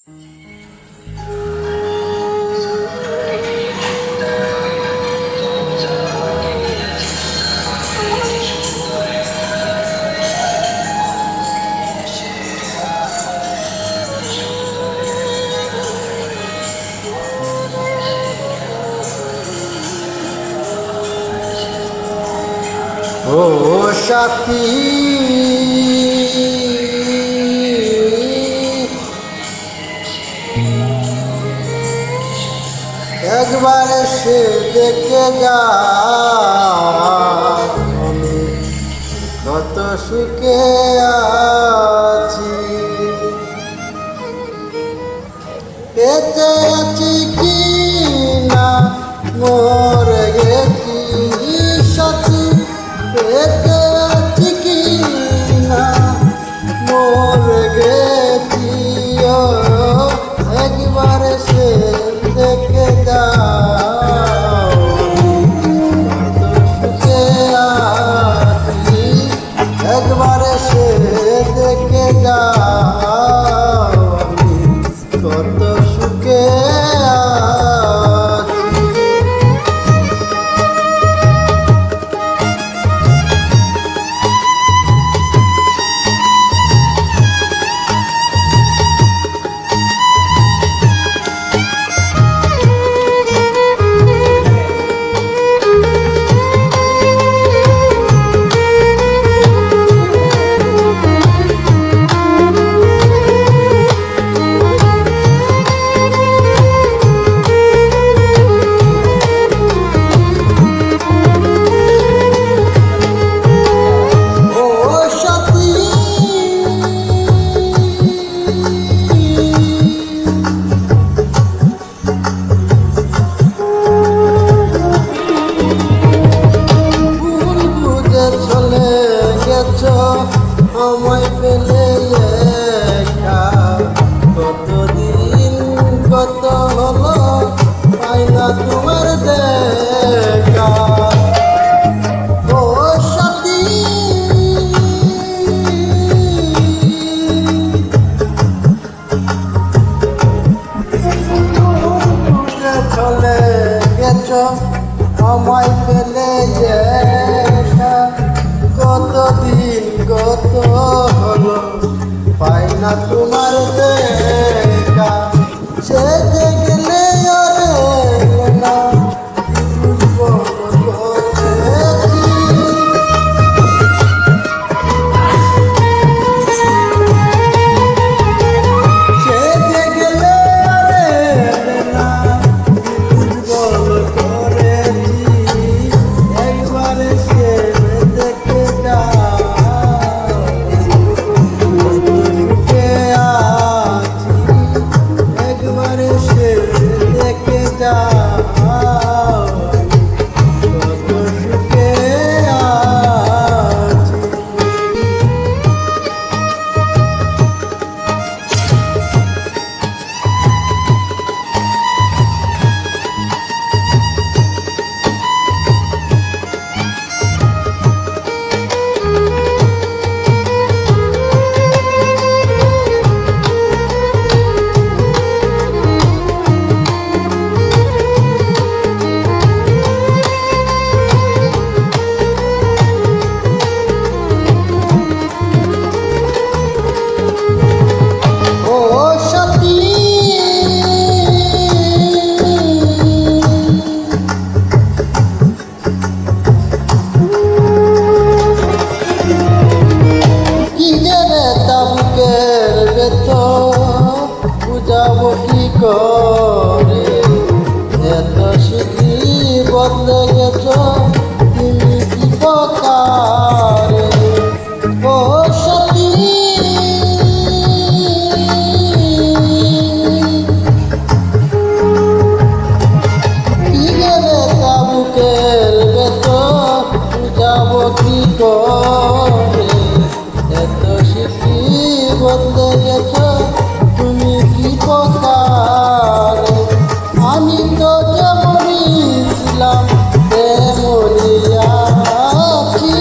ও সাথী একবার সে দেখে যা আমি কত সুখে আছি, বেঁচে আছি কি না মরে গেছি সাথী, বেঁচে আছি কি না মরে গেছি। ও একবার সে দেখে যাও কত সুখে আছি, একবার সে দেখে যাও কত সুখে আমায় ফেলে একা, কতদিন কত হলো পাই না তোমার দেখা। ও সাথী চলে গেছ আমায় ফেলে একা, কতদিন কত হলো পাই না তোমার দেখা। সে যে গেলে ওরে না সে যে গেলে ওরে না বল করেছি, একবারে সে দেখে যা বুঝাবো কি করে এত সুখী বদলে গেছ তুমি কি প্রকারে। ও সাথী কি গেলে তাবুকের ভেতর বুঝাবো কি করে এত সুখী বদলে গেছ তুমি কি প্রকারে। আমি তো যেমনই ছিলাম তেমনই আছি,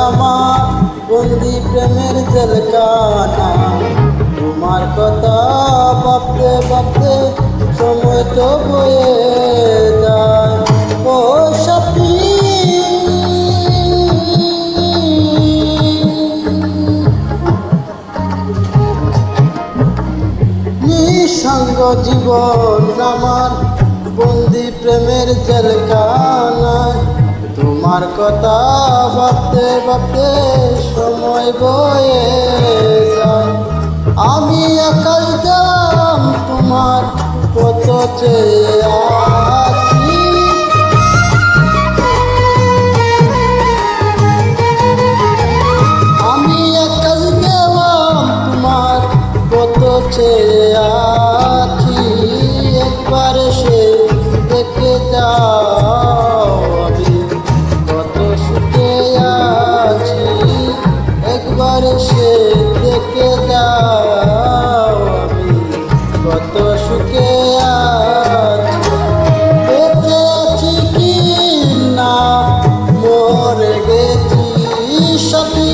আমার বন্দি প্রেমের জেলখানা। তোমার কথা ভাবতে ভাবতে সময় তো বয়ে যায়। ও সাথী, নিঃসঙ্গ জীবন আমার বন্দি প্রেমের জেলখানায়। তোমার কথা ভাবতে ভাবতে সময় বয়ে যায়। আমি আকাশ দাম তোমার কত চেয়ে আছি। আমি আকাশ দেওয়াম তোমার কত চেয়ে আছি। একবার সে দেখে যাও আমি কত সুখে আছি। একবার সে দেখে যাও আমি কত সুখে আছি। বেঁচে আছি কি না মরে গেছি সাথী।